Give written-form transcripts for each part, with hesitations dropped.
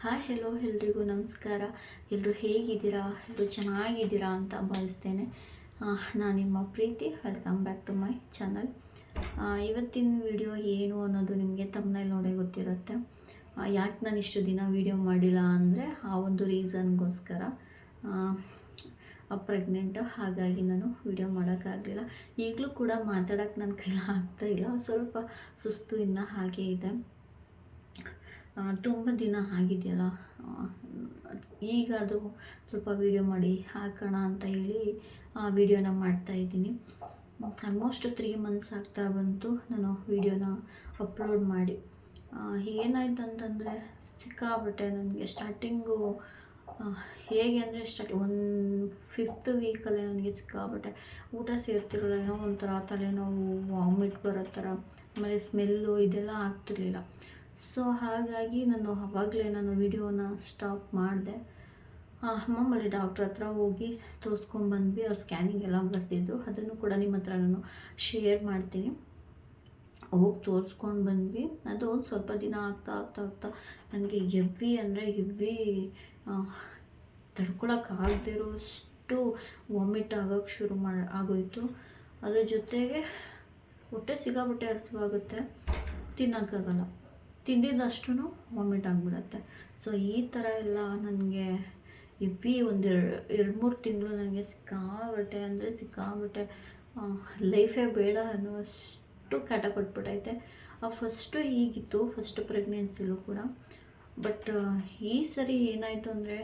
Hi hello ಎಲ್ರಿಗೂ ನಮಸ್ಕಾರ. ಎಲ್ಲರೂ ಹೇಗಿದ್ದೀರಾ? ಎಲ್ಲರೂ ಚೆನ್ನಾಗಿದ್ದೀರಾ ಅಂತ ಭಾವಿಸ್ತೇನೆ. ನಾನು ನಿಮ್ಮ ಪ್ರೀತಿ. Welcome back to my channel. ಇವತ್ತಿನ ವಿಡಿಯೋ ಏನು ಅನ್ನೋದು ನಿಮಗೆ ತಮ್ಮನೇಲಿ ನೋಡೇ ಗೊತ್ತಿರುತ್ತೆ. ಯಾಕೆ ನಾನು ಇಷ್ಟು ದಿನ ವಿಡಿಯೋ ಮಾಡಿಲ್ಲ ಅಂದರೆ ಆ ಒಂದು ರೀಸನ್ಗೋಸ್ಕರ ಪ್ರೆಗ್ನೆಂಟ್, ಹಾಗಾಗಿ ನಾನು ವಿಡಿಯೋ ಮಾಡೋಕ್ಕಾಗಲಿಲ್ಲ. ಈಗಲೂ ಕೂಡ ಮಾತಾಡೋಕ್ಕೆ ನನ್ನ ಕೈಲಿ ಆಗ್ತಾಯಿಲ್ಲ, ಸ್ವಲ್ಪ ಸುಸ್ತು ಇನ್ನೂ ಹಾಗೇ ಇದೆ. ತುಂಬ ದಿನ ಆಗಿದೆಯಲ್ಲ, ಈಗ ಅದು ಸ್ವಲ್ಪ ವೀಡಿಯೋ ಮಾಡಿ ಹಾಕೋಣ ಅಂತ ಹೇಳಿ ವೀಡಿಯೋನ ಮಾಡ್ತಾಯಿದ್ದೀನಿ. ಆಲ್ಮೋಸ್ಟ್ 3 ಮಂತ್ಸ್ ಆಗ್ತಾ ಬಂತು ನಾನು ವೀಡಿಯೋನ ಅಪ್ಲೋಡ್ ಮಾಡಿ. ಏನಾಯ್ತು ಅಂತಂದರೆ ಸಿಕ್ಕಾಬಟ್ಟೆ ನನಗೆ ಸ್ಟಾರ್ಟಿಂಗು ಹೇಗೆ ಅಂದರೆ ಒಂದು 5th ವೀಕಲ್ಲೇ ನನಗೆ ಸಿಕ್ಕಾಬಟ್ಟೆ ಊಟ ಸೇರ್ತಿರಲಿಲ್ಲ. ಏನೋ ಒಂಥರ ತಲೆನೋವು, ವಾಮಿಟ್ ಬರೋ ಥರ, ಆಮೇಲೆ ಸ್ಮೆಲ್ಲು ಇದೆಲ್ಲ ಆಗ್ತಿರ್ಲಿಲ್ಲ. ಸೊ ಹಾಗಾಗಿ ನಾನು ವಿಡಿಯೋನ ಸ್ಟಾಪ್ ಮಾಡಿದೆ. ಮಾಮೂಲಿ ಡಾಕ್ಟ್ರ್ ಹತ್ರ ಹೋಗಿ ತೋರಿಸ್ಕೊಂಡ್ಬಂದ್ವಿ. ಅವ್ರು ಸ್ಕ್ಯಾನಿಂಗ್ ಎಲ್ಲ ಬರ್ತಿದ್ರು, ಅದನ್ನು ಕೂಡ ನಿಮ್ಮ ಹತ್ರ ನಾನು ಶೇರ್ ಮಾಡ್ತೀನಿ. ಹೋಗಿ ತೋರಿಸ್ಕೊಂಡು ಬಂದ್ವಿ. ಅದು ಒಂದು ಸ್ವಲ್ಪ ದಿನ ಆಗ್ತಾ ನನಗೆ ಹೆವ್ವಿ ಅಂದರೆ ಹೆವ್ವಿ, ತಡ್ಕೊಳಕ್ಕಾಗದಿರೋಷ್ಟು ವಾಮಿಟ್ ಆಗೋಕ್ಕೆ ಆಗೋಯಿತು. ಅದ್ರ ಜೊತೆಗೆ ಹೊಟ್ಟೆ ಸಿಕ್ಕಾಪಟ್ಟೆ ಹಸಿವಾಗುತ್ತೆ, ತಿನ್ನೋಕ್ಕಾಗಲ್ಲ, ತಿಂದಿದ್ದಷ್ಟು ವಾಮಿಟ್ ಆಗಿಬಿಡತ್ತೆ. ಸೊ ಈ ಥರ ಎಲ್ಲ ನನಗೆ ಒಂದು 2-3 ತಿಂಗಳು ನನಗೆ ಸಿಕ್ಕಾಬಟ್ಟೆ ಲೈಫೇ ಬೇಡ ಅನ್ನೋಷ್ಟು ಕಾಟ ಕೊಟ್ಬಿಟ್ಟೈತೆ. ಫಸ್ಟು ಹೀಗಿತ್ತು, ಫಸ್ಟ್ ಪ್ರೆಗ್ನೆನ್ಸಿಲೂ ಕೂಡ. ಬಟ್ ಈ ಸರಿ ಏನಾಯಿತು ಅಂದರೆ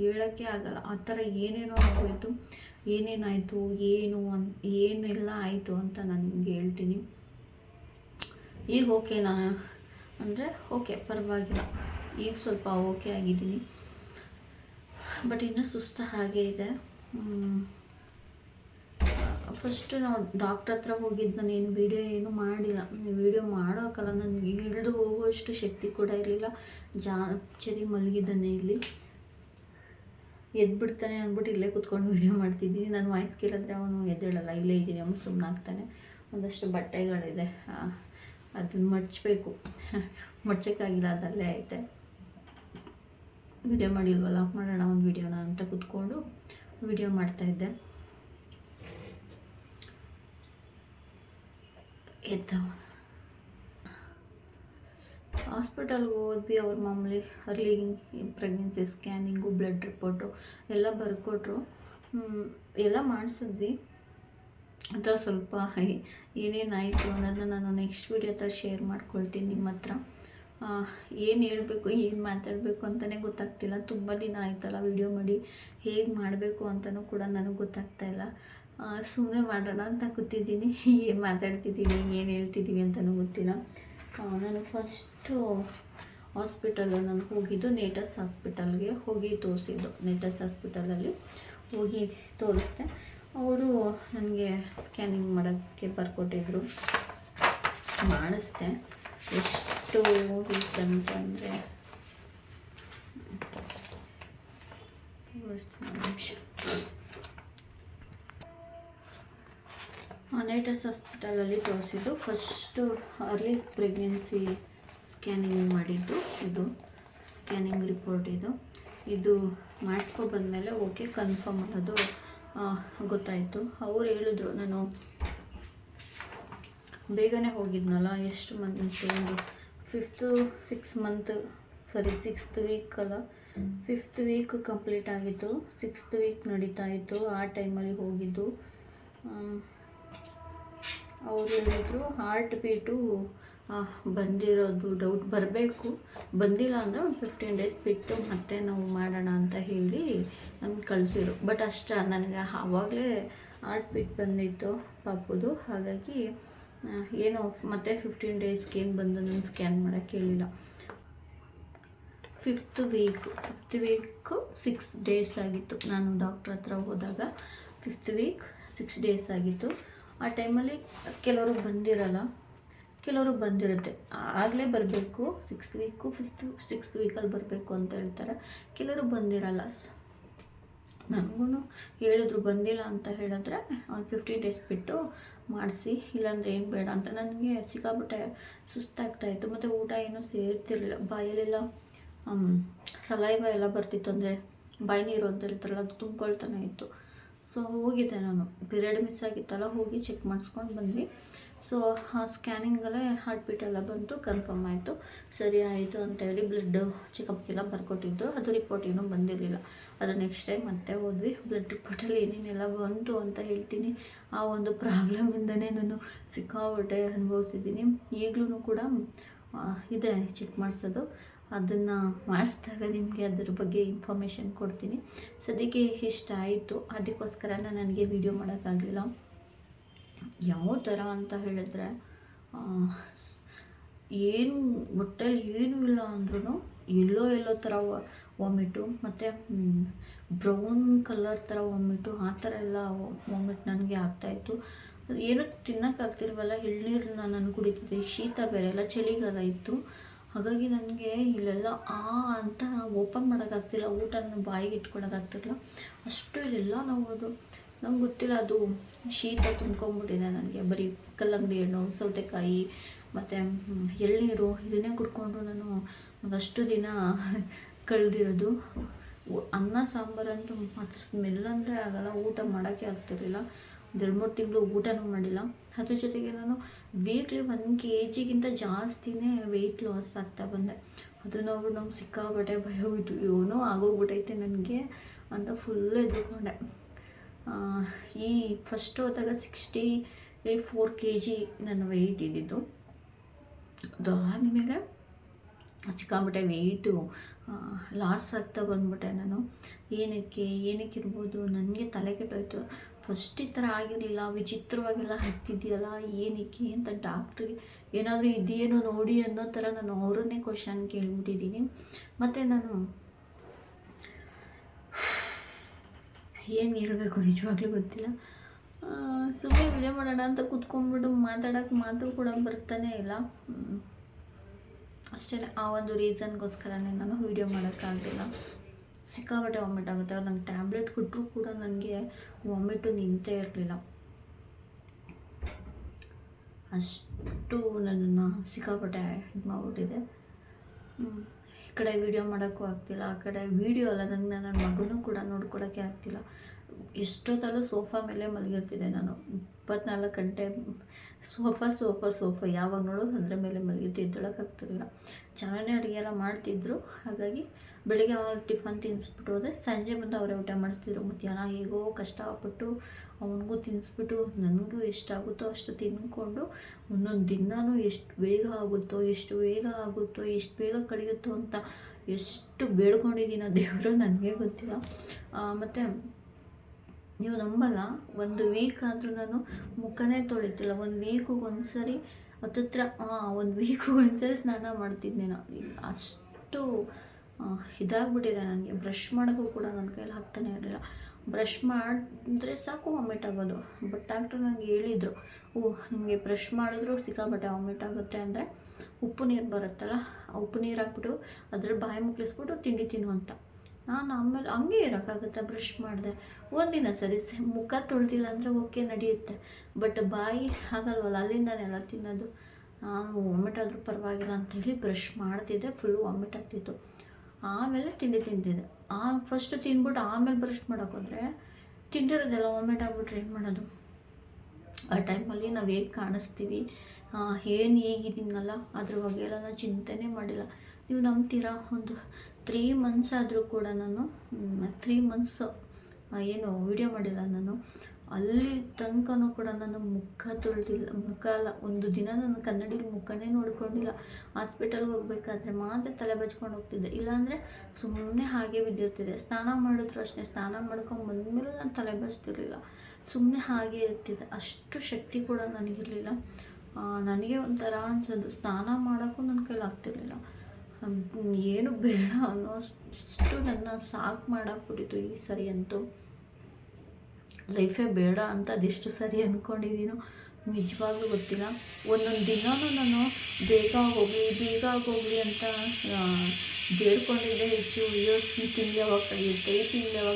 ಹೇಳೋಕ್ಕೆ ಆಗಲ್ಲ, ಆ ಥರ ಏನೇನೋ ಆಗೋಯಿತು. ಏನೇನಾಯಿತು, ಏನೆಲ್ಲ ಆಯಿತು ಅಂತ ನಾನು ನಿಮಗೆ ಹೇಳ್ತೀನಿ. ಈಗ ಓಕೆ, ನಾನು ಅಂದರೆ ಓಕೆ, ಪರವಾಗಿಲ್ಲ, ಈಗ ಸ್ವಲ್ಪ ಓಕೆ ಆಗಿದ್ದೀನಿ. ಬಟ್ ಇನ್ನೂ ಸುಸ್ತು ಹಾಗೇ ಇದೆ. ಫಸ್ಟು ನಾವು ಡಾಕ್ಟ್ರ್ ಹತ್ರ ಹೋಗಿದ್ದು, ನಾನೇನು ವೀಡಿಯೋ ಏನೂ ಮಾಡಿಲ್ಲ. ವೀಡಿಯೋ ಮಾಡೋಕ್ಕಲ್ಲ, ನನಗೆ ಹಿಡಿದು ಹೋಗುವಷ್ಟು ಶಕ್ತಿ ಕೂಡ ಇರಲಿಲ್ಲ. ಜಾಚರಿ ಮಲಗಿದ್ದಾನೆ ಇಲ್ಲಿ, ಎದ್ಬಿಡ್ತಾನೆ ಅಂದ್ಬಿಟ್ಟು ಇಲ್ಲೇ ಕೂತ್ಕೊಂಡು ವೀಡಿಯೋ ಮಾಡ್ತಿದ್ದೀನಿ. ನಾನು ವಾಯ್ಸ್ ಕೇಳಿದ್ರೆ ಅವನು ಎದ್ದೇಳಲ್ಲ, ಇಲ್ಲೇ ಇದ್ದೀನಿ ಅವನು ಸುಮ್ಮನಾಗ್ತಾನೆ. ಒಂದಷ್ಟು ಬಟ್ಟೆಗಳಿದೆ, ಅದನ್ನು ಮಡ್ಚೋಕ್ಕಾಗಿಲ್ಲ, ಅದಲ್ಲೇ ಐತೆ. ವಿಡಿಯೋ ಮಾಡಿಲ್ವಲ್ಲ, ಮಾಡೋಣ ಒಂದು ವಿಡಿಯೋನ ಅಂತ ಕೂತ್ಕೊಂಡು ವಿಡಿಯೋ ಮಾಡ್ತಾಯಿದ್ದೆ. ಹಾಸ್ಪಿಟಲ್ಗೆ ಹೋದ್ವಿ. ಅವ್ರ ಮಾಮೂಲಿ early pregnancy scanning, blood report ಎಲ್ಲ ಬರ್ಕೊಟ್ರು. ಎಲ್ಲ ಮಾಡಿಸಿದ್ವಿ. ಅಥವಾ ಸ್ವಲ್ಪ ಏನೇನಾಯಿತು ಅನ್ನೋದನ್ನ ನಾನು ನೆಕ್ಸ್ಟ್ ವೀಡಿಯೋ ಹತ್ರ ಶೇರ್ ಮಾಡ್ಕೊಳ್ತೀನಿ ನಿಮ್ಮ ಹತ್ರ. ಏನು ಹೇಳಬೇಕು, ಏನು ಮಾತಾಡಬೇಕು ಅಂತಲೇ ಗೊತ್ತಾಗ್ತಿಲ್ಲ. ತುಂಬ ದಿನ ಆಯ್ತಲ್ಲ ವೀಡಿಯೋ ಮಾಡಿ, ಹೇಗೆ ಮಾಡಬೇಕು ಅಂತಲೂ ಕೂಡ ನನಗೆ ಗೊತ್ತಾಗ್ತಾಯಿಲ್ಲ. ಸುಮ್ಮನೆ ಮಾಡೋಣ ಅಂತ ಕೂತಿದ್ದೀನಿ. ಏನು ಮಾತಾಡ್ತಿದ್ದೀನಿ, ಏನು ಹೇಳ್ತಿದ್ದೀನಿ ಅಂತಲೂ ಗೊತ್ತಿಲ್ಲ. ನಾನು ಫಸ್ಟು ನಾನು ಹೋಗಿದ್ದು ನೇಟಸ್ ಹಾಸ್ಪಿಟಲ್ಗೆ ಹೋಗಿ ತೋರಿಸಿದ್ದು. ನೇಟಸ್ ಹಾಸ್ಪಿಟಲಲ್ಲಿ ಹೋಗಿ ತೋರಿಸ್ದೆ. ಅವರು ನನಗೆ ಸ್ಕ್ಯಾನಿಂಗ್ ಮಾಡೋಕ್ಕೆ ಬರ್ಕೊಟ್ಟಿದ್ರು, ಮಾಡಿಸ್ದೆ. ಎಷ್ಟು ವೀಕ್ ಅಂತಂದರೆ ನೇಟಸ್ ಹಾಸ್ಪಿಟಲಲ್ಲಿ ತೋರಿಸಿದ್ದು. ಫಸ್ಟು ಅರ್ಲಿ ಪ್ರೆಗ್ನೆನ್ಸಿ ಸ್ಕ್ಯಾನಿಂಗ್ ಮಾಡಿದ್ದು ಇದು, ಸ್ಕ್ಯಾನಿಂಗ್ ರಿಪೋರ್ಟ್ ಇದು ಮಾಡಿಸ್ಕೊಬಂದ್ಮೇಲೆ ಓಕೆ ಕನ್ಫರ್ಮ್ ಅನ್ನೋದು ಗೊತ್ತಾಯಿತು. ಅವ್ರು ಹೇಳಿದ್ರು, ನಾನು ಬೇಗನೆ ಹೋಗಿದ್ನಲ್ಲ, ಎಷ್ಟು ಮಂತ್, ಒಂದು 6th ವೀಕ್ ಅಲ್ಲ, 5th ವೀಕ್ ಕಂಪ್ಲೀಟ್ ಆಗಿತ್ತು, 6th ವೀಕ್ ನಡೀತಾ ಇತ್ತು. ಆ ಟೈಮಲ್ಲಿ ಹೋಗಿದ್ದು. ಅವ್ರು ಹೇಳಿದ್ರು ಹಾರ್ಟ್ ಬೀಟು ಬಂದಿರೋದು ಡೌಟ್, ಬಂದಿಲ್ಲ ಅಂದರೆ ಒಂದು 15 ಡೇಸ್ ಬಿಟ್ಟು ಮತ್ತೆ ನಾವು ಮಾಡೋಣ ಅಂತ ಹೇಳಿ ನಮ್ಗೆ ಕಳಿಸಿದ್ರು. ಬಟ್ ನನಗೆ ಆವಾಗಲೇ ಹಾರ್ಟ್ ಬೀಟ್ ಬಂದಿತ್ತು ಪಾಪುದು. ಹಾಗಾಗಿ ಏನೋ ಮತ್ತೆ 15 ಡೇಸ್ಗೆ ಏನು ಬಂದು ನಾನು ಸ್ಕ್ಯಾನ್ ಮಾಡೋಕ್ಕೆ ಹೇಳಿಲ್ಲ. 5th ವೀಕ್ 6 ಡೇಸ್ ಆಗಿತ್ತು. ನಾನು ಡಾಕ್ಟ್ರ್ ಹತ್ರ ಹೋದಾಗ 5th ವೀಕ್ 6 ಡೇಸ್ ಆಗಿತ್ತು. ಆ ಟೈಮಲ್ಲಿ ಕೆಲವರು ಬಂದಿರಲ್ಲ, ಕೆಲವರು ಬಂದಿರುತ್ತೆ. ಆಗಲೇ ಬರಬೇಕು, 6th ವೀಕು 6th ವೀಕಲ್ಲಿ ಬರಬೇಕು ಅಂತ ಹೇಳ್ತಾರೆ. ಕೆಲವರು ಬಂದಿರಲ್ಲ. ನನಗೂ ಹೇಳಿದ್ರು, ಬಂದಿಲ್ಲ ಅಂತ ಹೇಳಿದ್ರೆ ಒಂದು 15 ಡೇಸ್ ಬಿಟ್ಟು ಮಾಡಿಸಿ, ಇಲ್ಲಾಂದರೆ ಏನು ಬೇಡ ಅಂತ. ನನಗೆ ಸಿಕ್ಕಾಬಿಟ್ಟೆ ಸುಸ್ತಾಗ್ತಾಯಿತ್ತು, ಮತ್ತು ಊಟ ಏನೂ ಸೇರ್ತಿರಲಿಲ್ಲ, ಬಾಯಲ್ಲೆಲ್ಲ ಸಲೈವ ಎಲ್ಲ ಬರ್ತಿತ್ತು, ಅಂದರೆ ಬಾಯಿ ನೀರು ಅಂತ ಹೇಳ್ತಾರಲ್ಲ, ಅದು ತುಂಬ್ಕೊಳ್ತಾನೆ ಇತ್ತು. ಸೊ ಹೋಗಿದ್ದೆ ನಾನು, ಪಿರಿಯಡ್ ಮಿಸ್ ಆಗಿತ್ತಲ್ಲ, ಹೋಗಿ ಚೆಕ್ ಮಾಡಿಸ್ಕೊಂಡು ಬಂದ್ವಿ. ಸೊ ಆ ಸ್ಕ್ಯಾನಿಂಗಲ್ಲೇ ಹಾರ್ಟ್ ಬೀಟ್ ಎಲ್ಲ ಬಂತು, ಕನ್ಫರ್ಮ್ ಆಯಿತು, ಸರಿ ಆಯಿತು ಅಂತೇಳಿ ಬ್ಲಡ್ ಚೆಕಪ್ಗೆಲ್ಲ ಬರ್ಕೊಟ್ಟಿದ್ದು. ಅದು ರಿಪೋರ್ಟ್ ಏನೂ ಬಂದಿರಲಿಲ್ಲ. ಅದ್ರ ನೆಕ್ಸ್ಟ್ ಟೈಮ್ ಮತ್ತೆ ಹೋದ್ವಿ. ಬ್ಲಡ್ ರಿಪೋರ್ಟಲ್ಲಿ ಏನೇನೆಲ್ಲ ಬಂತು ಅಂತ ಹೇಳ್ತೀನಿ. ಆ ಒಂದು ಪ್ರಾಬ್ಲಮಿಂದನೇ ನಾನು ಸಿಕ್ಕಾಪಟ್ಟೆ ಅನುಭವಿಸಿದ್ದೀನಿ. ಈಗಲೂ ಕೂಡ ಇದೆ ಚೆಕ್ ಮಾಡಿಸೋದು. ಅದನ್ನು ಮಾಡಿಸಿದಾಗ ನಿಮಗೆ ಅದ್ರ ಬಗ್ಗೆ ಇನ್ಫಾರ್ಮೇಷನ್ ಕೊಡ್ತೀನಿ. ಸದ್ಯಕ್ಕೆ ಇಷ್ಟ ಆಯಿತು, ಅದಕ್ಕೋಸ್ಕರ ನನಗೆ ವಿಡಿಯೋ ಮಾಡೋಕ್ಕಾಗಲಿಲ್ಲ. ಯಾವ ಥರ ಅಂತ ಹೇಳಿದ್ರೆ, ಏನು ಹೊಟ್ಟೆಲಿ ಏನೂ ಇಲ್ಲ ಅಂದ್ರೂ ಎಲ್ಲೋ ಥರ ವಾಮಿಟು, ಮತ್ತು ಬ್ರೌನ್ ಕಲರ್ ಥರ ವಾಮಿಟು, ಆ ಥರ ಎಲ್ಲ ವಾಮಿಟ್ ನನಗೆ ಆಗ್ತಾಯಿತ್ತು. ಏನೂ ತಿನ್ನೋಕ್ಕಾಗ್ತಿರ್ವಲ್ಲ, ಎಳ್ನೀರನ್ನ ನಾನು ಕುಡಿತಿದ್ದೆ. ಶೀತ ಬೇರೆ ಎಲ್ಲ, ಚಳಿಗಾಲ ಇತ್ತು. ಹಾಗಾಗಿ ನನಗೆ ಇಲ್ಲೆಲ್ಲ ಅಂತ ಓಪನ್ ಮಾಡೋಕ್ಕಾಗ್ತಿಲ್ಲ, ಊಟನ ಬಾಯಿಗೆ ಇಟ್ಕೊಳೋಕ್ಕಾಗ್ತಿರಲಿಲ್ಲ, ಅಷ್ಟು ಇಲ್ಲೆಲ್ಲ ನೋವುದು. ನಂಗೆ ಗೊತ್ತಿಲ್ಲ, ಅದು ಶೀತ ತುಂಬ್ಕೊಂಡ್ಬಿಟ್ಟಿದೆ ನನಗೆ. ಬರೀ ಕಲ್ಲಂಗಡಿ ಹಣ್ಣು, ಸೌತೆಕಾಯಿ ಮತ್ತು ಎಳ್ನೀರು ಇದನ್ನೇ ಕುಡ್ಕೊಂಡು ನಾನು ಒಂದಷ್ಟು ದಿನ ಕಳೆದಿರೋದು. ಅನ್ನ ಸಾಂಬಾರಂತೂ ಮಾತ್ರ ಸ್ಮೆಲ್ ಅಂದರೆ ಆಗೋಲ್ಲ, ಊಟ ಮಾಡೋಕ್ಕೆ ಆಗ್ತಿರಲಿಲ್ಲ. 2-3 ತಿಂಗಳು ಊಟನೂ ಮಾಡಿಲ್ಲ. ಅದ್ರ ಜೊತೆಗೆ ನಾನು ವೀಕ್ಲಿ 1 kg ಜಾಸ್ತಿನೇ ವೆಯ್ಟ್ ಲಾಸ್ ಆಗ್ತಾ ಬಂದೆ. ಅದು ನಾವು ನಂಗೆ ಸಿಕ್ಕಾಪಟ್ಟೆ ಭಯ ಬಿಟ್ಟು, ಏನೋ ಆಗೋಗ್ಬಿಟ್ಟೈತೆ ನನಗೆ ಅಂತ ಫುಲ್ ಎದ್ದುಕೊಂಡೆ. ಈ ಫಸ್ಟ್ ಹೋದಾಗ 64 kg ನನ್ನ ವೆಯ್ಟ್ ಇದ್ದಿದ್ದು. ಅದಾದಮೇಲೆ ಸಿಕ್ಕಾಪಟ್ಟೆ ವೆಯ್ಟು ಲಾಸ್ ಆಗ್ತಾ ಬಂದ್ಬಿಟ್ಟೆ ನಾನು. ಏನಕ್ಕಿರ್ಬೋದು, ನನಗೆ ತಲೆ ಕೆಟ್ಟೋಯ್ತು. ಫಸ್ಟ್ ಈ ಥರ ಆಗಿರಲಿಲ್ಲ, ವಿಚಿತ್ರವಾಗೆಲ್ಲ ಹತ್ತಿದೆಯಲ್ಲ, ಏನಕ್ಕೆ ಅಂತ ಡಾಕ್ಟ್ರಿಗೆ ಏನಾದರೂ ಇದೆಯೇನೋ ನೋಡಿ ಅನ್ನೋ ಥರ ನಾನು ಅವರನ್ನೇ ಕ್ವಶನ್ ಕೇಳ್ಬಿಟ್ಟಿದ್ದೀನಿ. ಮತ್ತು ನಾನು ಏನು ಹೇಳಬೇಕು ನಿಜವಾಗ್ಲೂ ಗೊತ್ತಿಲ್ಲ. ಸುಮ್ಮನೆ ವಿಡಿಯೋ ಮಾಡೋಣ ಅಂತ ಕೂತ್ಕೊಂಡ್ಬಿಟ್ಟು ಮಾತಾಡೋಕ್ಕೆ ಮಾತು ಕೂಡ ಬರ್ತಾನೆ ಇಲ್ಲ. ಅಷ್ಟೇ, ಆ ಒಂದು ರೀಸನ್ಗೋಸ್ಕರನೇ ನಾನು ವೀಡಿಯೋ ಮಾಡೋಕ್ಕಾಗಲಿಲ್ಲ. ಸಿಕ್ಕಾಪಟ್ಟೆ ವಾಮಿಟ್ ಆಗುತ್ತೆ. ಅವ್ರು ನಂಗೆ ಟ್ಯಾಬ್ಲೆಟ್ ಕೊಟ್ಟರು ಕೂಡ ನನಗೆ ವಾಮಿಟು ನಿಂತೇ ಇರಲಿಲ್ಲ. ಅಷ್ಟು ನನ್ನನ್ನು ಸಿಕ್ಕಾಪಟ್ಟೆ ಇದು ಮಾಡಿಬಿಟ್ಟಿದೆ. ಈ ಕಡೆ ವೀಡಿಯೋ ಮಾಡೋಕ್ಕೂ ಆಗ್ತಿಲ್ಲ, ಆ ಕಡೆ ವೀಡಿಯೋ ಅಲ್ಲ, ನನ್ನ ಮಗನೂ ಕೂಡ ನೋಡ್ಕೊಳ್ಳೋಕ್ಕೆ ಆಗ್ತಿಲ್ಲ. ಎಷ್ಟೊತ್ತಲ್ಲೂ ಸೋಫಾ ಮೇಲೆ ಮಲಗಿರ್ತಿದ್ದೆ ನಾನು. 24 ಗಂಟೆ ಸೋಫಾ ಯಾವಾಗ ನೋಡೋ ಅದರ ಮೇಲೆ ಮಲಗಿದ್ದು, ಎದ್ದೇಳೋಕ್ಕಾಗ್ತಿರಲಿಲ್ಲ. ಚೆನ್ನಾಗೇ ಅಡುಗೆ ಎಲ್ಲ ಮಾಡ್ತಿದ್ರು. ಹಾಗಾಗಿ ಬೆಳಿಗ್ಗೆ ಅವನಿಗೆ ಟಿಫನ್ ತಿನ್ನಿಸ್ಬಿಟ್ಟು ಹೋದೆ, ಸಂಜೆ ಬಂದು ಅವರೇ ಊಟ ಮಾಡಿಸ್ತಿದ್ರು. ಮಧ್ಯಾಹ್ನ ಹೇಗೋ ಕಷ್ಟಪಟ್ಟು ಅವನಿಗೂ ತಿನ್ನಿಸ್ಬಿಟ್ಟು ನನಗೂ ಎಷ್ಟಾಗುತ್ತೋ ಅಷ್ಟು ತಿನ್ಕೊಂಡು, ಒಂದೊಂದು ದಿನವೂ ಎಷ್ಟು ಬೇಗ ಆಗುತ್ತೋ ಎಷ್ಟು ಬೇಗ ಕಳೆಯುತ್ತೋ ಅಂತ ಎಷ್ಟು ಬೇಡ್ಕೊಂಡಿದ್ದೀನೋ ದೇವರು ನನಗೆ ಗೊತ್ತಿಲ್ಲ. ಮತ್ತು ನೀವು ನಂಬಲ್ಲ, 1 ವೀಕ್ ಆದರೂ ನಾನು ಮುಖನೇ ತೊಳಿತಿಲ್ಲ. 1 ವೀಕಿಗೆ ಒಂದ್ಸರಿ ಹತ್ತತ್ರ 1 ವೀಕಿಗೆ ಒಂದ್ಸರಿ ಸ್ನಾನ ಮಾಡ್ತಿದ್ದೆ ನಾನು. ಅಷ್ಟು ಇದಾಗ್ಬಿಟ್ಟಿದೆ ನನಗೆ. ಬ್ರಷ್ ಮಾಡೋಕ್ಕೂ ಕೂಡ ನನ್ನ ಕೈಯಲ್ಲಿ ಆಗ್ತಾನೆ ಇರಲಿಲ್ಲ. ಬ್ರಷ್ ಮಾಡಿದ್ರೆ ಸಾಕು ವಾಮಿಟ್ ಆಗೋದು. ಬಟ್ ಡಾಕ್ಟ್ರು ನನಗೆ ಹೇಳಿದರು, ನಿಮಗೆ ಬ್ರಷ್ ಮಾಡಿದ್ರೂ ಸಿಕ್ಕಾಪಟ್ಟೆ ವಾಮಿಟ್ ಆಗುತ್ತೆ, ಅಂದರೆ ಉಪ್ಪು ನೀರು ಬರುತ್ತಲ್ಲ, ಆ ಉಪ್ಪು ನೀರು ಹಾಕ್ಬಿಟ್ಟು ಅದ್ರಲ್ಲಿ ಬಾಯಿ ಮುಕ್ಕಳಿಸ್ಬಿಟ್ಟು ತಿಂಡಿ ತಿನ್ನು ಅಂತ. ನಾನು ಆಮೇಲೆ ಹಂಗೆ ಇರೋಕ್ಕಾಗುತ್ತೆ, ಬ್ರಷ್ ಮಾಡಿದೆ ಒಂದಿನ ಸರಿ, ಮುಖ ತೊಳೆದಿಲ್ಲ ಅಂದರೆ ಓಕೆ ನಡೆಯುತ್ತೆ. ಬಟ್ ಬಾಯಿ ಆಗಲ್ವಲ್ಲ, ಅಲ್ಲಿಂದನೆಲ್ಲ ತಿನ್ನೋದು. ನಾನು ವಾಮಿಟ್ ಆದರೂ ಪರವಾಗಿಲ್ಲ ಅಂಥೇಳಿ ಬ್ರಷ್ ಮಾಡ್ತಿದ್ದೆ, ಫುಲ್ಲು ವಾಮಿಟ್ ಆಗ್ತಿತ್ತು. ಆಮೇಲೆ ತಿಂಡಿ ತಿಂತಿದ್ದೆ. ಫಸ್ಟು ತಿಂದ್ಬಿಟ್ಟು ಆಮೇಲೆ ಬ್ರಷ್ ಮಾಡೋಕ್ಕೋದ್ರೆ ತಿಂದಿರೋದೆಲ್ಲ ವಾಮಿಟ್ ಆಗಿಬಿಟ್ರೆ ಏನು ಮಾಡೋದು? ಆ ಟೈಮಲ್ಲಿ ನಾವು ಹೇಗೆ ಕಾಣಿಸ್ತೀವಿ, ಏನು ಹೇಗಿದ್ದೀನಲ್ಲ ಅದ್ರ ಬಗ್ಗೆ ಎಲ್ಲ ನಾನು ಚಿಂತೆನೇ ಮಾಡಿಲ್ಲ. ನೀವು ನಂಬ್ತೀರಾ, ಒಂದು 3 months ಆದರೂ ಕೂಡ ನಾನು 3 months ಏನು ವೀಡಿಯೋ ಮಾಡಿಲ್ಲ ನಾನು. ಅಲ್ಲಿ ತನಕನೂ ಕೂಡ ನಾನು ಮುಖ ತೊಳೆದಿಲ್ಲ, ಮುಖ ಅಲ್ಲ, ಒಂದು ದಿನ ನಾನು ಕನ್ನಡಿಲಿ ಮುಖನೇ ನೋಡ್ಕೊಂಡಿಲ್ಲ. ಹಾಸ್ಪಿಟಲ್ಗೆ ಹೋಗ್ಬೇಕಾದ್ರೆ ಮಾತ್ರ ತಲೆ ಬಚ್ಕೊಂಡು ಹೋಗ್ತಿದ್ದೆ, ಇಲ್ಲಾಂದರೆ ಸುಮ್ಮನೆ ಹಾಗೆ ಬಿದ್ದಿರ್ತಿದ್ದೆ. ಸ್ನಾನ ಮಾಡಿದ್ರು ಅಷ್ಟೇ, ಸ್ನಾನ ಮಾಡ್ಕೊಂಡು ಬಂದಮೇಲೂ ನಾನು ತಲೆ ಬಚ್ತಿರ್ಲಿಲ್ಲ, ಸುಮ್ಮನೆ ಹಾಗೆ ಇರ್ತಿದ್ದೆ. ಅಷ್ಟು ಶಕ್ತಿ ಕೂಡ ನನಗಿರಲಿಲ್ಲ. ನನಗೆ ಒಂಥರ ಅನ್ಸೋದು, ಸ್ನಾನ ಮಾಡೋಕ್ಕೂ ನನ್ನ ಕೈಲಿ ಆಗ್ತಿರ್ಲಿಲ್ಲ. ಏನು ಬೇಡ ಅನ್ನೋಷ್ಟು ನನ್ನ ಸಾಕು ಮಾಡಾಕ್ಬಿಟ್ಟಿತ್ತು ಈ ಸರಿ ಅಂತೂ. ಲೈಫೇ ಬೇಡ ಅಂತ ಅದೆಷ್ಟು ಸರಿ ಅಂದ್ಕೊಂಡಿದ್ದೀನೋ ನಿಜವಾಗ್ಲೂ ಗೊತ್ತಿಲ್ಲ. ಒಂದೊಂದು ದಿನವೂ ನಾನು ಬೇಗ ಆಗೋಗಲಿ ಅಂತ ಬೇಡ್ಕೊಂಡಿದ್ದೆ ಹೆಚ್ಚು. ಈ ತಿಂಗಳು ಯಾವಾಗ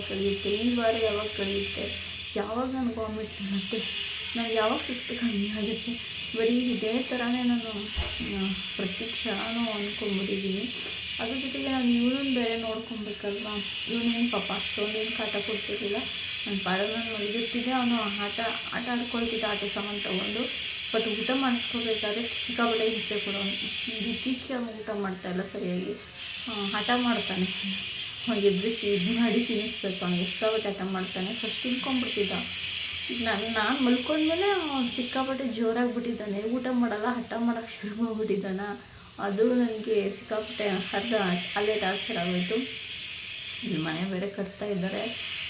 ಕಳೆಯುತ್ತೆ, ಈ ವಾರ ಯಾವಾಗ ಕಳೆಯುತ್ತೆ, ಯಾವಾಗ ನನಗೆ ವಾಮಿಟ್ ಬರುತ್ತೆ, ನನಗೆ ಯಾವಾಗ ಸುಸ್ತು ಕಮ್ಮಿ ಆಗುತ್ತೆ. ಬರೀ ಇದೇ ಥರನೇ ನಾನು ಪ್ರತಿ ಕ್ಷಣನೂ ಅಂದ್ಕೊಂಡ್ಬಿಟ್ಟಿದ್ದೀನಿ. ಅದ್ರ ಜೊತೆಗೆ ನಾನು ಇವ್ರನ್ನ ಬೇರೆ ನೋಡ್ಕೊಬೇಕಲ್ವ. ಇವನೇನು ಪಾಪ ಅಷ್ಟೊಂದೇನು ಕಾಟ ಕೊಡ್ತಿರ್ಲಿಲ್ಲ. ನನ್ನ ಪಾಡಲ್ಲಿ ನಾನು ಮಲಗಿರ್ತಿದ್ದೆ, ಅವನು ಆಟ ಆಡ್ಕೊಳ್ತಿದ್ದ ಆಟ ಸಾಮಾನು ತೊಗೊಂಡು. ಬಟ್ ಊಟ ಮಾಡಿಸ್ಕೋಬೇಕಾದ್ರೆ ಸಿಕ್ಕಾಪಟ್ಟೆ ಹಿಂಸೆ ಕೊಡೋನು. ಇತ್ತೀಚೆಗೆ ಅವನು ಊಟ ಮಾಡ್ತಾಯಿಲ್ಲ ಸರಿಯಾಗಿ, ಹಠ ಮಾಡ್ತಾನೆ. ಎದುರಿಸಿ ಇದು ಮಾಡಿ ತಿನ್ನಿಸ್ಬೇಕು, ಅವ್ನಿಗೆ ಸಿಕ್ಕಾಪಟ್ಟೆ ಹಠ ಮಾಡ್ತಾನೆ. ಫಸ್ಟ್ ತಿನ್ಕೊಂಡ್ಬಿಡ್ತಿದ್ದ. ಈಗ ನಾನು ಮಲ್ಕೊಂಡ್ಮೇಲೆ ಅವ್ನು ಸಿಕ್ಕಾಪಟ್ಟೆ ಜೋರಾಗಿಬಿಟ್ಟಿದ್ದಾನೆ, ಊಟ ಮಾಡಲ್ಲ, ಹಠ ಮಾಡೋಕ್ಕೆ ಶುರು ಮಾಡಿಬಿಟ್ಟಿದ್ದಾನ. ಅದು ನನಗೆ ಸಿಕ್ಕಾಪಟ್ಟೆ ಅಲ್ಲೇ ಟಾರ್ಚರ್ ಆಗೋಯಿತು. ಇಲ್ಲಿ ಮನೆ ಬೇರೆ ಕಟ್ತಾ ಇದ್ದಾರೆ,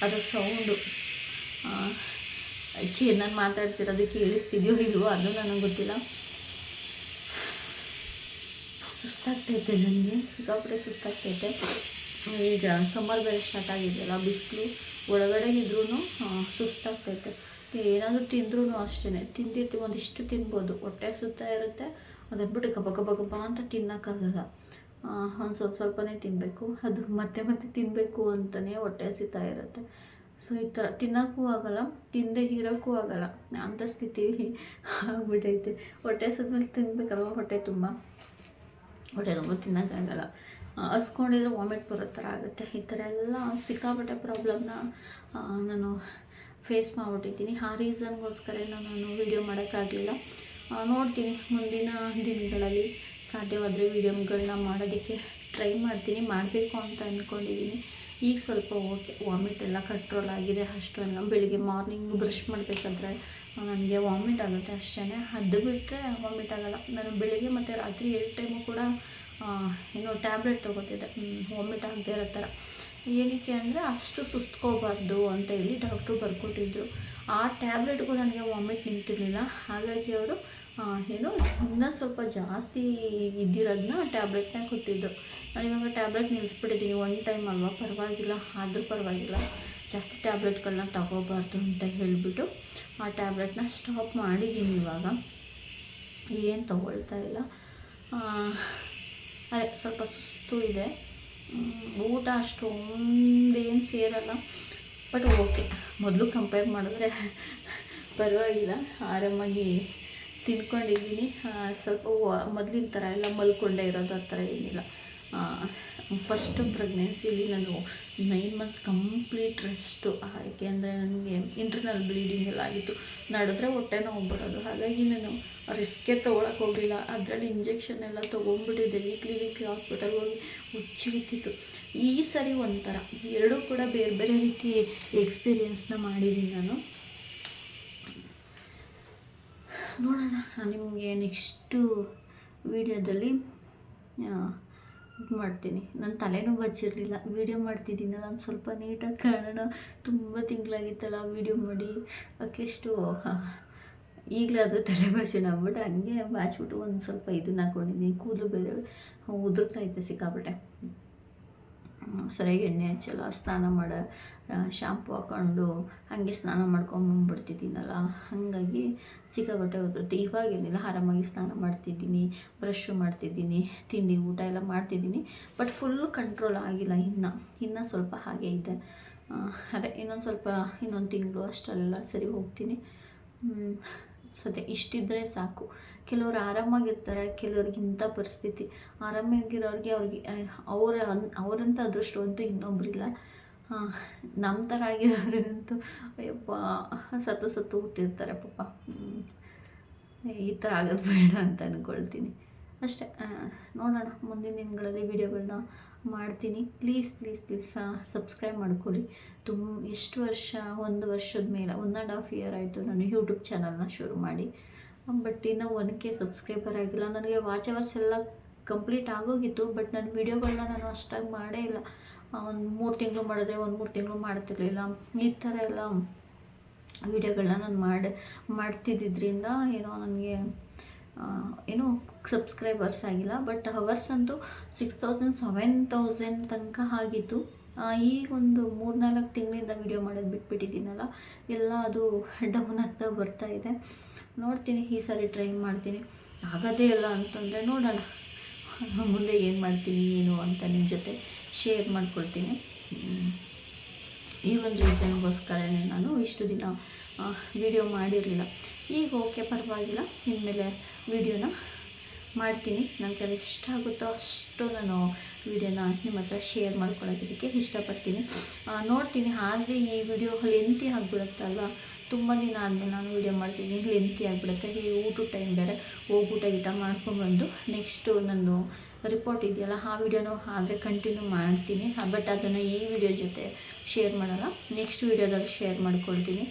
ಅದು ಸೌಂಡು ನಾನು ಮಾತಾಡ್ತಿರೋದು ಕೇಳಿಸ್ತಿದೆಯೋ ಇಲ್ವೋ ಅದು ನನಗೆ ಗೊತ್ತಿಲ್ಲ. ಸುಸ್ತಾಗ್ತೈತೆ ನನಗೆ, ಸಿಕ್ಕಾಪಟ್ಟೆ ಸುಸ್ತಾಗ್ತೈತೆ. ಈಗ ಸಮ್ಮರ್ ಬೇರೆ ಸ್ಟಾರ್ಟ್ ಆಗಿದೆಯಲ್ಲ, ಬಿಸಿಲು ಒಳಗಡೆ ಇದ್ರೂ ಸುಸ್ತಾಗ್ತೈತೆ. ಏನಾದರೂ ತಿಂದ್ರೂ ಅಷ್ಟೇ, ತಿಂದಿರ್ತೀವಿ ಒಂದಿಷ್ಟು ತಿನ್ಬೋದು, ಹೊಟ್ಟೆ ಸುತ್ತಾ ಇರುತ್ತೆ. ಅದನ್ನು ಬಿಟ್ಟು ಗಬ ಅಂತ ತಿನ್ನೋಕ್ಕಾಗಲ್ಲ. ಒಂದು ಸ್ವಲ್ಪನೇ ತಿನ್ನಬೇಕು, ಅದು ಮತ್ತೆ ತಿನ್ನಬೇಕು ಅಂತಲೇ ಹೊಟ್ಟೆ ಹಸಿತಾ ಇರುತ್ತೆ. ಸೊ ಈ ಥರ ತಿನ್ನೋಕ್ಕೂ ಆಗಲ್ಲ, ತಿಂದೇ ಇರೋಕ್ಕೂ ಆಗಲ್ಲ ಅಂಥ ಸ್ಥಿತಿ ಆಗ್ಬಿಟ್ಟೈತೆ. ಹೊಟ್ಟೆ ಹಸಿದ್ಮೇಲೆ ತಿನ್ನಬೇಕಲ್ವ, ಹೊಟ್ಟೆ ತುಂಬ ತಿನ್ನೋಕ್ಕಾಗಲ್ಲ. ಹಸ್ಕೊಂಡಿದ್ರೆ ವಾಮಿಟ್ ಬರೋ ಥರ ಆಗುತ್ತೆ. ಈ ಥರ ಎಲ್ಲ ಸಿಕ್ಕಾಪಟ್ಟೆ ಪ್ರಾಬ್ಲಮ್ನ ನಾನು ಫೇಸ್ ಮಾಡಿಬಿಟ್ಟಿದ್ದೀನಿ. ಆ ರೀಸನ್ಗೋಸ್ಕರ ನಾನು ವೀಡಿಯೋ ಮಾಡೋಕ್ಕಾಗಲಿಲ್ಲ. ನೋಡ್ತೀನಿ ಮುಂದಿನ ದಿನಗಳಲ್ಲಿ ಸಾಧ್ಯವಾದರೆ ವೀಡಿಯೋಗಳನ್ನ ಮಾಡೋದಕ್ಕೆ ಟ್ರೈ ಮಾಡ್ತೀನಿ, ಮಾಡಬೇಕು ಅಂತ ಅಂದ್ಕೊಂಡಿದ್ದೀನಿ. ಈಗ ಸ್ವಲ್ಪ ಓಕೆ, ವಾಮಿಟ್ ಎಲ್ಲ ಕಂಟ್ರೋಲ್ ಆಗಿದೆ ಅಷ್ಟೆಲ್ಲ. ಬೆಳಿಗ್ಗೆ ಮಾರ್ನಿಂಗ್ ಬ್ರಷ್ ಮಾಡಬೇಕಾದ್ರೆ ನನಗೆ ವಾಮಿಟ್ ಆಗುತ್ತೆ ಅಷ್ಟೇ, ಅದು ಬಿಟ್ಟರೆ ವಾಮಿಟ್ ಆಗೋಲ್ಲ. ನಾನು ಬೆಳಿಗ್ಗೆ ಮತ್ತು ರಾತ್ರಿ 2 ಟೈಮು ಕೂಡ ಏನೋ ಟ್ಯಾಬ್ಲೆಟ್ ತೊಗೋತಿದ್ದೆ ವಾಮಿಟ್ ಆಗದೆ ಇರೋ ಥರ. ಏನಕ್ಕೆ ಅಂದರೆ ಅಷ್ಟು ಸುಸ್ತ್ಕೋಬಾರ್ದು ಅಂತ ಹೇಳಿ ಡಾಕ್ಟ್ರು ಬರ್ಕೊಟ್ಟಿದ್ರು. ಆ ಟ್ಯಾಬ್ಲೆಟ್ಗೂ ನನಗೆ ವಾಮಿಟ್ ನಿಂತಿರಲಿಲ್ಲ. ಹಾಗಾಗಿ ಅವರು ಇನ್ನೂ ಸ್ವಲ್ಪ ಜಾಸ್ತಿ ಇದ್ದಿರೋದನ್ನ ಟ್ಯಾಬ್ಲೆಟ್ನ ಕೊಟ್ಟಿದ್ದರು. ನಾನಿವಾಗ ಟ್ಯಾಬ್ಲೆಟ್ ನಿಲ್ಲಿಸ್ಬಿಟ್ಟಿದ್ದೀನಿ. 1 ಟೈಮ್ ಅಲ್ವಾ, ಪರವಾಗಿಲ್ಲ, ಆದರೂ ಪರವಾಗಿಲ್ಲ, ಜಾಸ್ತಿ ಟ್ಯಾಬ್ಲೆಟ್ಗಳನ್ನ ತಗೋಬಾರ್ದು ಅಂತ ಹೇಳಿಬಿಟ್ಟು ಆ ಟ್ಯಾಬ್ಲೆಟ್ನ ಸ್ಟಾಪ್ ಮಾಡಿದ್ದೀನಿ. ಇವಾಗ ಏನು ತಗೊಳ್ತಾ ಇಲ್ಲ. ಅದೇ ಸ್ವಲ್ಪ ಸುಸ್ತು ಇದೆ, ಊಟ ಅಷ್ಟೊಂದೇನು ಸೇರಲ್ಲ. ಬಟ್ ಓಕೆ, ಮೊದಲು ಕಂಪೇರ್ ಮಾಡಿದ್ರೆ ಪರವಾಗಿಲ್ಲ, ಆರಾಮಾಗಿ ತಿನ್ಕೊಂಡಿದ್ದೀನಿ. ಸ್ವಲ್ಪ ಮೊದಲಿನ ಥರ ಎಲ್ಲ ಮಲ್ಕೊಂಡೇ ಇರೋದು ಆ ಥರ ಏನಿಲ್ಲ. ಫಸ್ಟ್ ಪ್ರೆಗ್ನೆನ್ಸಿಲಿ ನಾನು 9 ಮಂತ್ಸ್ ಕಂಪ್ಲೀಟ್ ರೆಸ್ಟು. ಯಾಕೆ ಅಂದರೆ ನನಗೆ ಇಂಟರ್ನಲ್ ಬ್ಲೀಡಿಂಗ್ ಎಲ್ಲ ಆಗಿತ್ತು, ನಡೆದ್ರೆ ಹೊಟ್ಟೆ ನೋವು ಬರೋದು. ಹಾಗಾಗಿ ನಾನು ರಿಸ್ಕೇ ತೊಗೊಳಕ್ಕೆ ಹೋಗಲಿಲ್ಲ. ಅದರಲ್ಲಿ ಇಂಜೆಕ್ಷನ್ ಎಲ್ಲ ತೊಗೊಂಡ್ಬಿಟ್ಟಿದ್ದೆ. ವೀಕ್ಲಿ ಹಾಸ್ಪಿಟಲ್ಗೆ ಹೋಗಿ ಹುಚ್ಚಿಡ್ತಿತ್ತು. ಈ ಸರಿ ಒಂಥರ, ಎರಡೂ ಕೂಡ ಬೇರೆ ಬೇರೆ ರೀತಿ ಎಕ್ಸ್ಪೀರಿಯೆನ್ಸ್ನ ಮಾಡಿದ್ದೀನಿ ನಾನು. ನೋಡೋಣ, ನಿಮಗೆ ನೆಕ್ಸ್ಟು ವೀಡಿಯೋದಲ್ಲಿ ಇದು ಮಾಡ್ತೀನಿ. ನನ್ನ ತಲೆನೂ ಬಚ್ಚಿರಲಿಲ್ಲ, ವೀಡಿಯೋ ಮಾಡ್ತಿದ್ದೀನಲ್ಲ ನಾನು ಸ್ವಲ್ಪ ನೀಟಾಗಿ ಕಾಣೋಣ. ತುಂಬ ತಿಂಗಳಾಗಿತ್ತಲ್ಲ ವೀಡಿಯೋ ಮಾಡಿ, ಅಟ್ಲೀಸ್ಟು ಈಗಲೇ ಅದು ತಲೆ ಬಚ್ಚೋಣ ಅಂದ್ಬಿಟ್ಟು ಹಂಗೆ ಬಾಚ್ಬಿಟ್ಟು ಒಂದು ಸ್ವಲ್ಪ ಇದನ್ನ ಹಾಕ್ಕೊಂಡಿದ್ದೀನಿ. ಕೂದಲು ಬೇರೆ ಉದುರ್ತಾಯಿದ್ದೆ ಸಿಕ್ಕಾಪಟ್ಟೆ. ಸರಿಯಾಗಿ ಎಣ್ಣೆ ಹಚ್ಚಲ್ಲ, ಸ್ನಾನ ಮಾಡೋ ಶಾಂಪು ಹಾಕ್ಕೊಂಡು ಹಾಗೆ ಸ್ನಾನ ಮಾಡ್ಕೊಂಬಂದ್ಬಿಡ್ತಿದ್ದೀನಲ್ಲ, ಹಾಗಾಗಿ ಸಿಕ್ಕಾಪಟ್ಟೆ ಉದುರುತ್ತೆ. ಇವಾಗೇನಿಲ್ಲ, ಆರಾಮಾಗಿ ಸ್ನಾನ ಮಾಡ್ತಿದ್ದೀನಿ, ಬ್ರಷು ಮಾಡ್ತಿದ್ದೀನಿ, ತಿಂಡಿ ಊಟ ಎಲ್ಲ ಮಾಡ್ತಿದ್ದೀನಿ. ಬಟ್ ಫುಲ್ಲು ಕಂಟ್ರೋಲ್ ಆಗಿಲ್ಲ, ಇನ್ನೂ ಸ್ವಲ್ಪ ಹಾಗೆ ಇದೆ. ಅದೇ ಇನ್ನೊಂದು ತಿಂಗಳು ಅಷ್ಟೆಲ್ಲ ಸರಿ ಹೋಗ್ತೀನಿ. ಸದ್ಯ ಇಷ್ಟಿದ್ದರೆ ಸಾಕು. ಕೆಲವರು ಆರಾಮಾಗಿರ್ತಾರೆ, ಕೆಲವ್ರಿಗಿಂಥ ಪರಿಸ್ಥಿತಿ. ಆರಾಮಾಗಿರೋರಿಗೆ ಅವರಂಥ ಅದೃಷ್ಟವಂತೂ ಇನ್ನೊಬ್ಬರಿಲ್ಲ. ನಮ್ಮ ಥರ ಆಗಿರೋರಿಗಂತೂ ಅಯ್ಯಪ್ಪ ಸತ್ತು ಹುಟ್ಟಿರ್ತಾರೆ ಪಾಪ. ಈ ಥರ ಆಗೋದು ಬೇಡ ಅಂತ ಅಂದ್ಕೊಳ್ತೀನಿ ಅಷ್ಟೇ. ನೋಡೋಣ, ಮುಂದಿನ ದಿನಗಳಲ್ಲಿ ವೀಡಿಯೋಗಳನ್ನ ಮಾಡ್ತೀನಿ. ಪ್ಲೀಸ್ ಸಬ್ಸ್ಕ್ರೈಬ್ ಮಾಡ್ಕೊಳ್ಳಿ. ಎಷ್ಟು ವರ್ಷ, 1 ವರ್ಷದ ಮೇಲೆ 1.5 ಇಯರ್ ಆಯಿತು ನಾನು ಯೂಟ್ಯೂಬ್ ಚಾನಲ್ನ ಶುರು ಮಾಡಿ. ಬಟ್ ಇನ್ನೂ 1K ಸಬ್ಸ್ಕ್ರೈಬರ್ ಆಗಿಲ್ಲ. ನನಗೆ ವಾಚ್ ಅವರ್ಸ್ ಎಲ್ಲ ಕಂಪ್ಲೀಟ್ ಆಗೋಗಿತ್ತು. ಬಟ್ ನನ್ನ ವೀಡಿಯೋಗಳನ್ನ ನಾನು ಅಷ್ಟಾಗಿ ಮಾಡೇ ಇಲ್ಲ. ಒಂದು 3 ತಿಂಗಳು ಮಾಡಿದ್ರೆ 3 ತಿಂಗಳು ಮಾಡ್ತಿರ್ಲಿಲ್ಲ. ಈ ಥರ ಎಲ್ಲ ವೀಡಿಯೋಗಳನ್ನ ನಾನು ಮಾಡ್ತಿದ್ದಿದ್ದರಿಂದ ನನಗೆ ಸಬ್ಸ್ಕ್ರೈಬರ್ಸ್ ಆಗಿಲ್ಲ. ಬಟ್ ಹವರ್ಸ್ ಅಂತೂ 6000 7000 ತನಕ ಆಗಿತ್ತು. ಈಗ ಒಂದು 3-4 ತಿಂಗಳಿಂದ ವೀಡಿಯೋ ಮಾಡೋದು ಬಿಟ್ಬಿಟ್ಟಿದ್ದೀನಲ್ಲ, ಎಲ್ಲ ಅದು ಡೌನ್ ಆಗ್ತಾ ಬರ್ತಾಯಿದೆ. ನೋಡ್ತೀನಿ, ಈ ಸಾರಿ ಟ್ರೈ ಮಾಡ್ತೀನಿ. ಆಗೋದೇ ಇಲ್ಲ ಅಂತಂದರೆ ನೋಡೋಣ ಮುಂದೆ ಏನು ಮಾಡ್ತೀನಿ ಏನು ಅಂತ ನಿಮ್ಮ ಜೊತೆ ಶೇರ್ ಮಾಡ್ಕೊಳ್ತೀನಿ. ಈ ಒಂದು ರೀಸನ್ಗೋಸ್ಕರನೇ ನಾನು ಇಷ್ಟು ದಿನ ವೀಡಿಯೋ ಮಾಡಿರಲಿಲ್ಲ. ಈಗ ಓಕೆ, ಪರವಾಗಿಲ್ಲ, ಇನ್ಮೇಲೆ ವೀಡಿಯೋನ ಮಾಡ್ತೀನಿ. ನನ್ನ ಕೈಲಿ ಇಷ್ಟ ಆಗುತ್ತೋ ಅಷ್ಟು ನಾನು ವೀಡಿಯೋನ ನಿಮ್ಮ ಹತ್ರ ಶೇರ್ ಮಾಡ್ಕೊಳ್ಳೋದಕ್ಕೆ ಇಷ್ಟಪಡ್ತೀನಿ. ನೋಡ್ತೀನಿ, ಆದರೆ ಈ ವಿಡಿಯೋ ಲೆಂತಿ ಆಗಿಬಿಡುತ್ತಲ್ವ, ತುಂಬ ದಿನ ಆದಮೇಲೆ ನಾನು ವೀಡಿಯೋ ಮಾಡ್ತಿದ್ದೀನಿ, ಲೆಂತಿ ಆಗಿಬಿಡುತ್ತೆ. ಈ ಊಟದ ಟೈಮ್ ಬೇರೆ, ಹೋಗಿ ಊಟ ಮಾಡ್ಕೊಂಡ್ಬಂದು ನೆಕ್ಸ್ಟು ನಾನು ರಿಪೋರ್ಟ್ ಇದೆಯಲ್ಲ ಆ ವಿಡಿಯೋನೂ ಆದರೆ ಕಂಟಿನ್ಯೂ ಮಾಡ್ತೀನಿ. ಬಟ್ ಅದನ್ನು ಈ ವಿಡಿಯೋ ಜೊತೆ ಶೇರ್ ಮಾಡೋಲ್ಲ, ನೆಕ್ಸ್ಟ್ ವೀಡಿಯೋದಲ್ಲಿ ಶೇರ್ ಮಾಡ್ಕೊಳ್ತೀನಿ.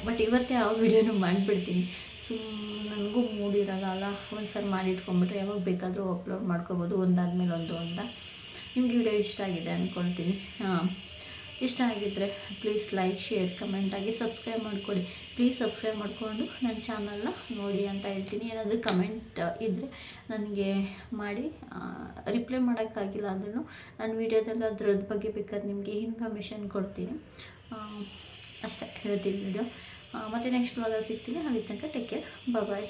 ಬಟ್ ಇವತ್ತೇ ಆ ವಿಡಿಯೋನೂ ಮಾಡಿಬಿಡ್ತೀನಿ. ನನಗೂ ಮೂಡಿರೋಲ್ಲ, ಒಂದು ಸರಿ ಮಾಡಿಟ್ಕೊಂಡ್ಬಿಟ್ರೆ ಯಾವಾಗ ಬೇಕಾದರೂ ಅಪ್ಲೋಡ್ ಮಾಡ್ಕೊಬೋದು, ಒಂದಾದ್ಮೇಲೆ ಒಂದು ಅಂತ. ನಿಮ್ಗೆ ವಿಡಿಯೋ ಇಷ್ಟ ಆಗಿದೆ ಅಂದ್ಕೊಳ್ತೀನಿ. ಇಷ್ಟ ಆಗಿದ್ದರೆ ಪ್ಲೀಸ್ ಲೈಕ್, ಶೇರ್, ಕಮೆಂಟಾಗಿ ಸಬ್ಸ್ಕ್ರೈಬ್ ಮಾಡಿಕೊಡಿ. ಪ್ಲೀಸ್ ಸಬ್ಸ್ಕ್ರೈಬ್ ಮಾಡಿಕೊಂಡು ನನ್ನ ಚಾನಲ್ನ ನೋಡಿ ಅಂತ ಹೇಳ್ತೀನಿ. ಏನಾದರೂ ಕಮೆಂಟ್ ಇದ್ದರೆ ನನಗೆ ಮಾಡಿ. ರಿಪ್ಲೈ ಮಾಡೋಕ್ಕಾಗಿಲ್ಲ ಅಂದ್ರೂ ನಾನು ವೀಡಿಯೋದಲ್ಲಿ ಅದ್ರದ್ದು ಬಗ್ಗೆ ಬೇಕಾದ್ರೆ ನಿಮಗೆ ಇನ್ಫಾರ್ಮೇಷನ್ ಕೊಡ್ತೀನಿ. ಅಷ್ಟೇ ಇವತ್ತಿನ ವೀಡಿಯೋ. ಮತ್ತು ನೆಕ್ಸ್ಟ್ ವ್ಲಾಗಲ್ಲಿ ಸಿಗ್ತೀನಿ. ಅಲ್ಲಿ ತನಕ ಟೇಕ್ ಕೇರ್, ಬಾಯ್.